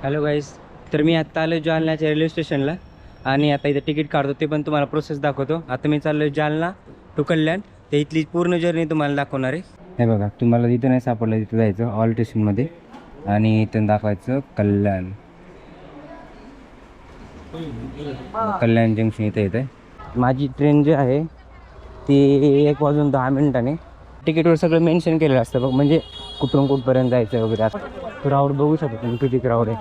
Hello गाईस. तर मी आत्ता आलो जालन्याच्या रेल्वे स्टेशनला आणि आता इथं तिकीट काढतो, ते पण तुम्हाला प्रोसेस दाखवतो. आता मी चाललो जालना टू कल्याण, ते इथली पूर्ण जर्नी तुम्हाला दाखवणार आहे. हे बघा, तुम्हाला इथं नाही सापडलं तिथं जायचं ऑल स्टेशनमध्ये आणि इथं दाखवायचं कल्याण. कल्याण जंक्शन इथं येतं आहे. माझी ट्रेन जी आहे ती 1:10 तिकीटवर सगळं मेन्शन केलेलं असतं बघ, म्हणजे कुठून कुठपर्यंत जायचं वगैरे असं. क्राऊड बघू शकतो तुम्ही किती क्राऊड आहे.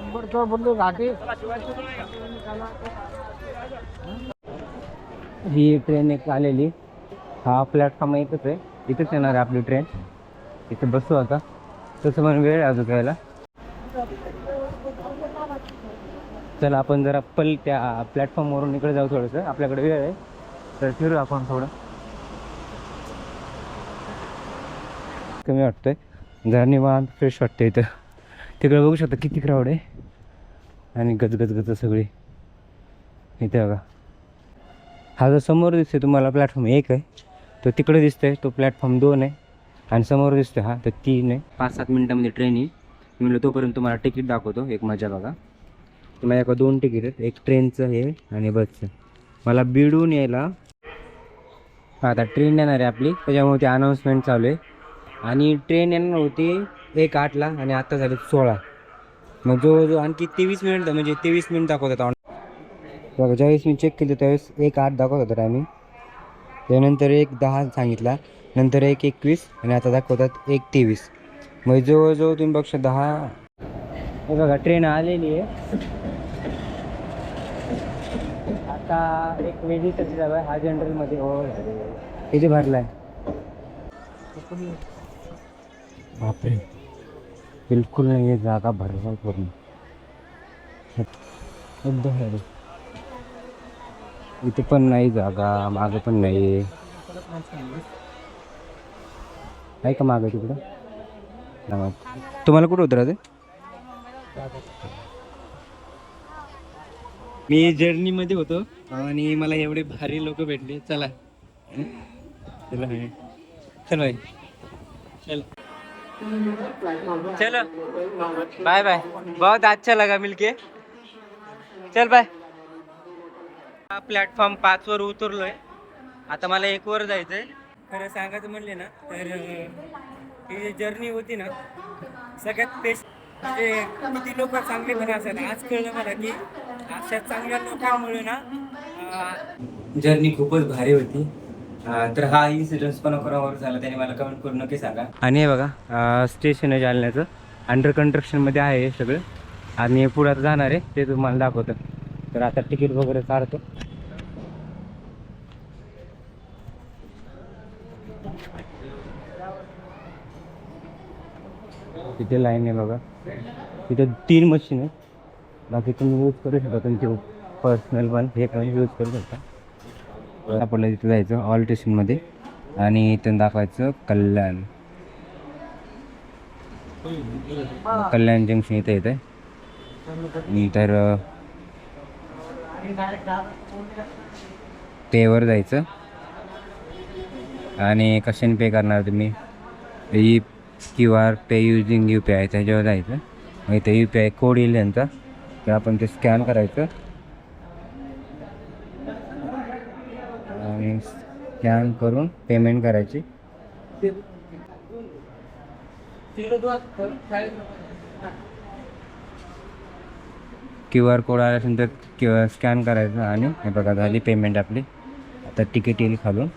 ही ट्रेन एक आलेली, हा प्लॅटफॉर्म एकच आहे, इथंच येणार आहे आपली ट्रेन. इथं बसू आता, तसं पण वेळ अजून घ्यायला. चला आपण जरा त्या प्लॅटफॉर्मवरून इकडे जाऊ, थोडंसं आपल्याकडे वेळ आहे तर फिरू आपण थोडं. कमी वाटतंय, जरा निवांत फ्रेश वाटतं इथं. तिकडे बघू शकता किती क्राऊड आहे आणि गजगज सगळी. इथे बघा, हा जो समोर दिसतोय तुम्हाला प्लॅटफॉर्म 1 आहे, तो तिकडे दिसतोय तो प्लॅटफॉर्म 2 आहे, आणि समोर दिसतोय हा तो 3 आहे. 5-7 मिनटामध्ये ट्रेन येईल. मी तोपर्यंत तुम्हाला तिकीट दाखवतो. एक मजा बघा, माझ्याकडे 2 तिकीट आहेत, एक ट्रेनचं हे आणि बसचं. मला बीडहून यायला आता ट्रेन येणार आहे आपली, त्याच्यामुळे ती अनाऊन्समेंट चालू आहे. आणि ट्रेन येणार होती 1:08 आणि आता झाले 16. मग जो आणखी 23 मिनिट, म्हणजे 23 मिनिट दाखवतात ऑन. बघा, ज्यावेळेस मी चेक केलं त्यावेळेस 1:08 दाखवत होता टायमिंग, त्यानंतर 1:10 सांगितला, नंतर 1:21 आणि आता दाखवतात 1:23. मग जवळजवळ तुम्ही बघा 10. हे बघा ट्रेन आलेली आहे आता. एक वेगळीसाठी जागा आहे, हा जनरलमध्ये किती भरला आहे. बापरे, बिलकुल नाही आहे जागा, भरपूर पूर्ण एकदम. इथे पण नाही जागा, मागं पण नाही आहे का मागं तिकडं. तुम्हाला कुठं उतरायचं? मी जर्नीमध्ये होतो आणि मला एवढे भारी लोक भेटले. चला चला चलो चलो चलो, बाय बाय, बहुत अच्छा लगा मिलके, चल बाय. प्लॅटफॉर्म 5 वर उतरलोय, आता मला 1 वर जायचंय. खरं सांगायचं म्हणले ना तर ही जी जर्नी होती ना सगळ्यात बेस्ट. म्हणजे किती लोक चांगले पण असतात, आज कळलं मला की अशा चांगल्या लोकांमुळे ना जर्नी खूपच भारी होती. तर हा इन्सिडन्स कोणाकोणावर झाला त्याने मला कमेंट करून नक्की सांगा. आणि हे बघा स्टेशन आहे जालन्याचं, अंडर कन्स्ट्रक्शनमध्ये आहे हे सगळं, आणि पुढे जाणार आहे ते तुम्हाला दाखवतं. तर आता तिकीट वगैरे काढतो. तिथे लाईन आहे बघा, तिथे 3 मशीन आहे. बाकी तुम्ही यूज करू शकता तुमचे पर्सनल पण, हे पण यूज करू शकता. आपल्याला तिथे जायचं ऑल स्टेशनमध्ये आणि इथून दाखवायचं कल्याण. कल्याण जंक्शन इथे येतं आहे. तर पेवर जायचं आणि कशाने पे करणार तुम्ही, QR पे युजिंग UPI त्याच्यावर जायचं. मग इथे UPI कोड येईल यांचा, तर आपण ते स्कॅन करायचं आणि स्कॅन करून पेमेंट करायची. QR कोड आल्यानंतर स्कॅन करायचं आणि हे बघा झाली पेमेंट आपली. आता तिकीट येईल खालून.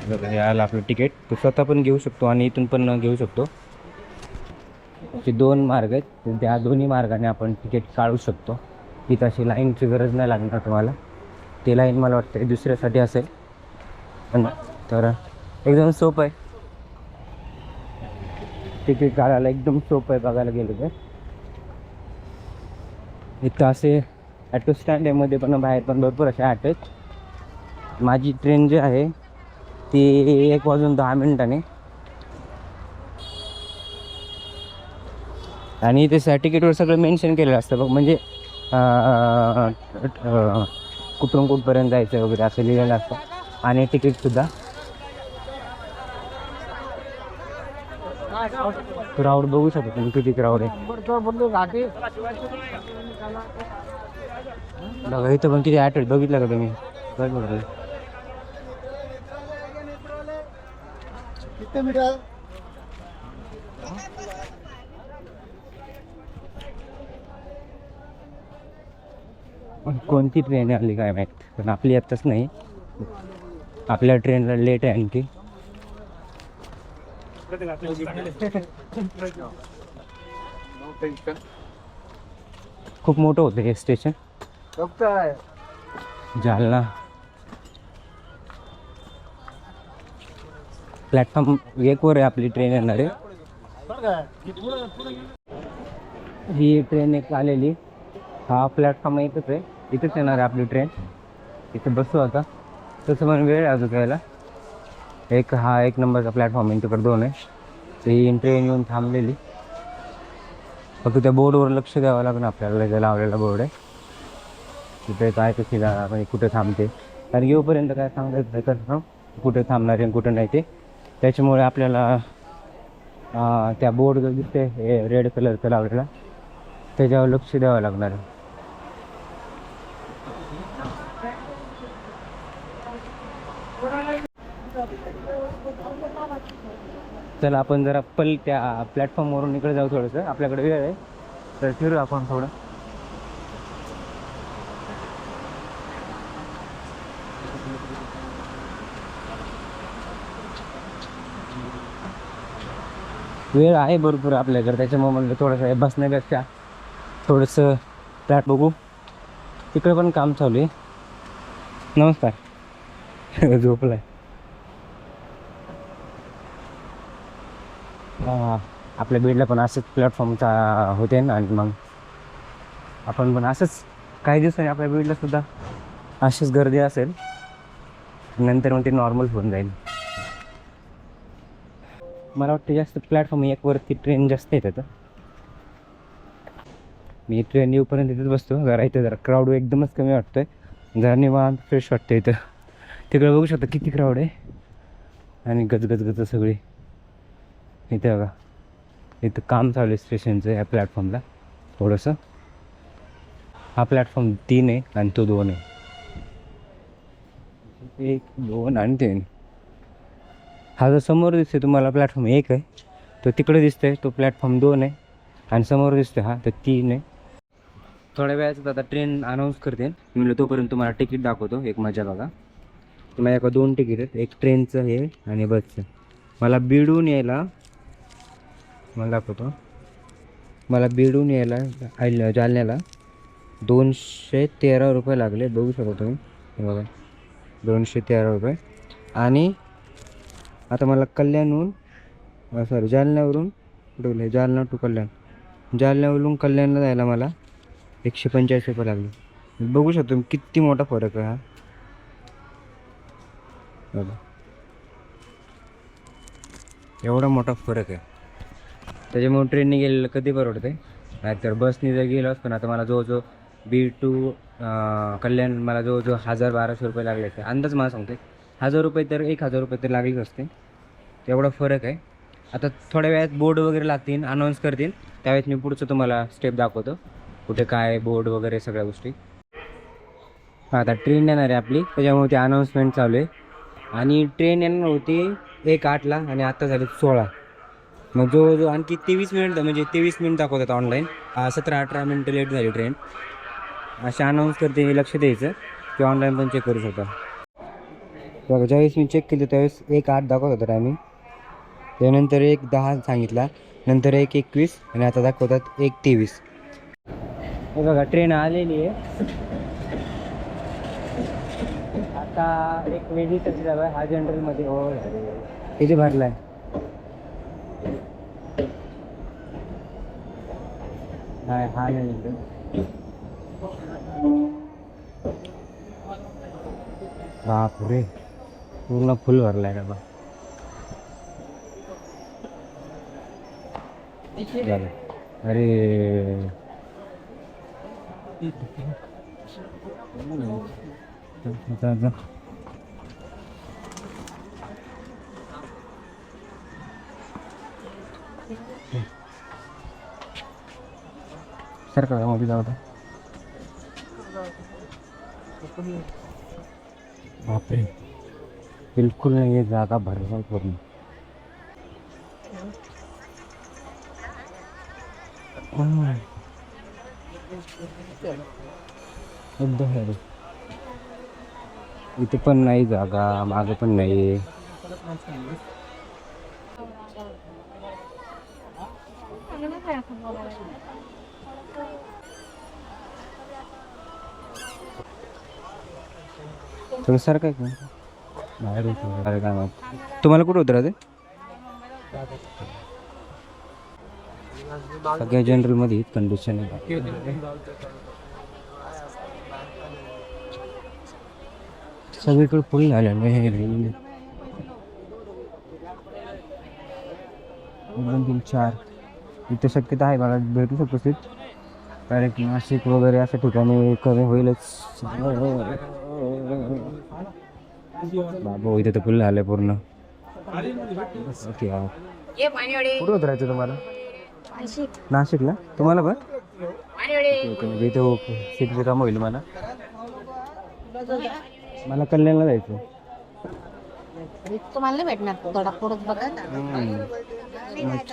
बघा हे आलं आपलं तिकीट. तो स्वतः पण घेऊ शकतो आणि इथून पण घेऊ शकतो. असे 2 मार्ग आहेत, त्या दोन्ही मार्गाने आपण तिकीट काढू शकतो. इथं अशी लाईनची गरज नाही लागणार तुम्हाला. ते लाईन मला वाटतं दुसऱ्यासाठी असेल, तर एकदम सोपं आहे तिकीट काढायला, एकदम सोपं आहे बघायला गेलं तर. इथं असे ॲटो स्टँड आहे मध्ये पण, बाहेर पण भरपूर असे ॲटो आहेत. माझी ट्रेन जी आहे ती 1:10 आणि ते तिकीटवर सगळं मेन्शन केलेलं असतं बघ, म्हणजे कुठून कुठपर्यंत जायचं वगैरे असं लिहिलेलं असतं. आणि तिकीटसुद्धा क्राऊड बघू शकता तुम्ही किती क्राऊड आहे. बघा इथं पण किती ॲटो बघितलं का तुम्ही. कोणती ट्रेन आली काय माहीत, पण आपली आत्ताच नाही, आपल्या ट्रेनला लेट आहे आणखी. खूप मोठं होतं हे स्टेशन जालना. प्लॅटफॉर्म 1 वर आहे आपली ट्रेन येणार आहे. ही ट्रेन एक आलेली, हा प्लॅटफॉर्म एकच आहे, इथंच येणार आहे आपली ट्रेन. इथं बसू आता. तसं पण वेळ अजून यायला. हा 1 नंबरचा प्लॅटफॉर्म आहे, तिकडे 2 आहे. तर ही ट्रेन येऊन थांबलेली. फक्त त्या बोर्डवर लक्ष द्यावं लागेल आपल्याला, जे लावलेला बोर्ड आहे तिथे काय कशी म्हणजे कुठे थांबते. कारण येऊपर्यंत काय सांगायचं तर कुठे थांबणार आहे कुठं नाही ते. त्याच्यामुळे आपल्याला त्या बोर्ड जो दिसते हे रेड कलरचं लावलेला, त्याच्यावर लक्ष द्यावं लागणार आहे. चला आपण जरा त्या प्लॅटफॉर्मवरून इकडे जाऊ. थोडंसं आपल्याकडे वेळ आहे तर फिरू आपण थोडं. वेळ आहे भरपूर आपल्याकडे, त्याच्यामुळे म्हणलं थोडंसं बसण्यापेक्षा थोडंसं फ्लॅट बघू. तिकडे पण काम चालू आहे. नमस्कार. झोपलाय. आपल्या बीडला पण असंच प्लॅटफॉर्मचा होते ना, आणि मग आपण पण असंच काही दिवसांनी आपल्या बीडला सुद्धा अशीच गर्दी असेल. नंतर मग ते नॉर्मल होऊन जाईल. मला वाटतं जास्त प्लॅटफॉर्म 1 वरती ट्रेन जास्त येतात. मी ट्रेन येऊपर्यंत इथेच बसतो. जरा इथं जरा क्राऊड एकदमच कमी वाटतोय. जरा निवांत फ्रेश वाटतं इथं. तिकडे बघू शकता किती क्राऊड आहे आणि गजगज सगळी. इथे बघा, इथं काम चालू आहे स्टेशनचं या प्लॅटफॉर्मला थोडंसं. हा प्लॅटफॉर्म 3 आहे आणि तो 2 आहे. 1, 2 आणि 3. हा जो समोर दिसतोय तुम्हाला प्लॅटफॉर्म 1 आहे, तो तिकडे दिसतोय तो प्लॅटफॉर्म 2 आहे. आणि समोर दिसतोय हा तर 3 आहे. थोड्या वेळात आता ट्रेन अनाऊन्स करते. मी तोपर्यंत तुम्हाला तिकीट दाखवतो. एक मजा बघा, माझ्याकडे 2 तिकीट आहेत, एक ट्रेनचं हे आणि बसचं. मला बीडहून यायला जालन्याला 213 रुपये लागले. बघू शकता तुम्ही, हे बघा 213 रुपये. आणि आता मला जालन्यावरून कुठे जालना टू कल्याण, जालन्यावरून कल्याणला जायला मला 145 रुपये लागले. बघू शकतो तुम्ही किती मोठा फरक आहे हा. बघा एवढा मोठा फरक आहे. त्याच्यामुळे ट्रेनने गेलेलं कधी परवडते. नाहीतर बसने जर गेलो असतो ना, तर मला जवळजवळ बीड टू कल्याण मला जवळजवळ 1000-1200 रुपये लागले असते. अंदाज मला सांगते 1000 रुपये तर 1000 रुपये तर लागलेच असते. तेवढा फरक आहे. आता थोड्या वेळात बोर्ड वगैरे लागतील, अनाऊन्स करतील, त्यावेळेस मी पुढचं तुम्हाला स्टेप दाखवतो कुठे काय बोर्ड वगैरे सगळ्या गोष्टी. आता ट्रेन येणार आहे आपली, त्याच्यामुळे ते अनाऊन्समेंट चालू आहे. आणि ट्रेन येणार होती 1:08ला आणि आत्ता झाले 16. मग जो आणखी 23 मिनिट, म्हणजे 23 मिनिट दाखवतात ऑनलाईन. 17-18 मिनिटं लेट झाली ट्रेन. असे अनाऊन्स करते, लक्ष द्यायचं की ऑनलाईन पण चेक करू शकता. बघा ज्यावेळेस मी चेक केलं त्यावेळेस 1:08 दाखवत होता टायमिंग. त्यानंतर 1:10 सांगितला, नंतर 1:21 आणि आता दाखवतात 1:23. हे बघा ट्रेन आलेली आहे. आता एक वेगळी टच आहे. हा जनरलमध्ये हो इथे भरला आहे. हा नाही बापरे, पूर्ण फुल भरला आहे डबा. अरे सरकार मध्ये जाऊ दे. बापरे, बिलकुल नाही आहे जागा भरपूर पूर्ण. एकदम भारी. इथे पण नाही जागा, मागे पण नाही. तुम्ही सर काय बाहेर काय माहित. तुम्हाला कुठं उतरायचं? सगळ्या जनरल मध्ये कंडिशन आहे. सगळीकडे फुल झालेलं आहे. 2-3-4 इथे शक्यता आहे मला भेटू शकतो सीट. कारण की नाशिक वगैरे अशा ठिकाणी कमी होईलच. बाबा इथे तर फुल झालं पूर्ण. ओके, कुठं उतरायचं तुम्हाला? नाशिकला. तुम्हाला पण ओके, इथे सीटचं काम होईल मला. मला कल्याणला जायचं. तुम्हाला नाही भेटणार, थोडा पुढे बघा ना.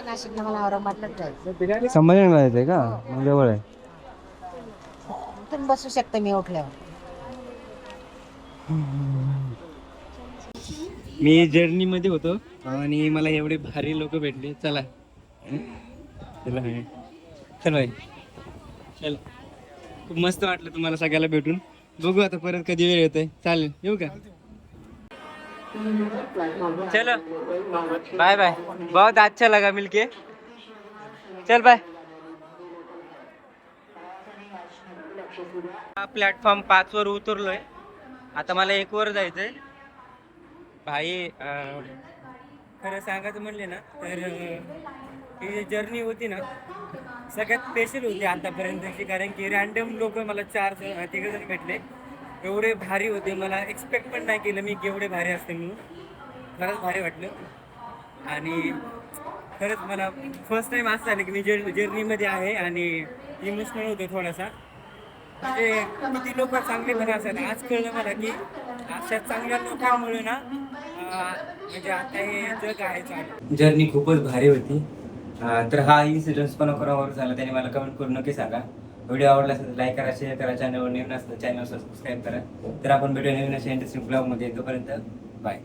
नाशिकला मला औरंगाबादला जायचं. संभाजीनगरला जायचंय का? मग जवळ आहे. तुम्ही बसू शकता मी उठल्यावर. मी जर्नीमध्ये होतो आणि मला एवढे भारी लोक भेटले. चला चला चल भाई, चल. खूप मस्त वाटलं तुम्हाला सगळ्याला भेटून. बघू आता परत कधी वेळ येतोय. चालेल, येऊ का? चलो बाय बाय. बहुत अच्छा लगा मिलके. चल बाय. प्लॅटफॉर्म 5 वर उतरलोय. आता मला 1 वर जायचंय. भाई खरं सांगायचं म्हणले ना तर ही जर्नी होती ना सगळ्यात स्पेशल होती आतापर्यंतची. कारण की रॅन्डम लोक मला 4-3 जण भेटले. एवढे भारी होते. मला एक्सपेक्ट पण नाही केलं मी की एवढे भारी असते म्हणून. खरंच भारी वाटलं. आणि खरंच मला फर्स्ट टाइम असं झालं की मी जर्नीमध्ये आहे आणि इमोशनल होतो थोडासा. म्हणजे किती लोक चांगले पण असतात. आज कळलं मला की अशा चांगल्या लोकांमुळे ना म्हणजे आता हे जग आहे. जर्नी खूपच भारी होती. तर हा इन्सिडन्स पण कोणावर झाला त्याने मला कमेंट करून नक्की सांगा. व्हिडिओ आवडला असेल तर लाईक करा, शेअर करा. चॅनलवर नवीन असतं चॅनल सबस्क्राईब करा. तर आपण भेटूया नवीन अशा इंटरेस्टिंग ब्लॉगमध्ये. तोपर्यंत बाय.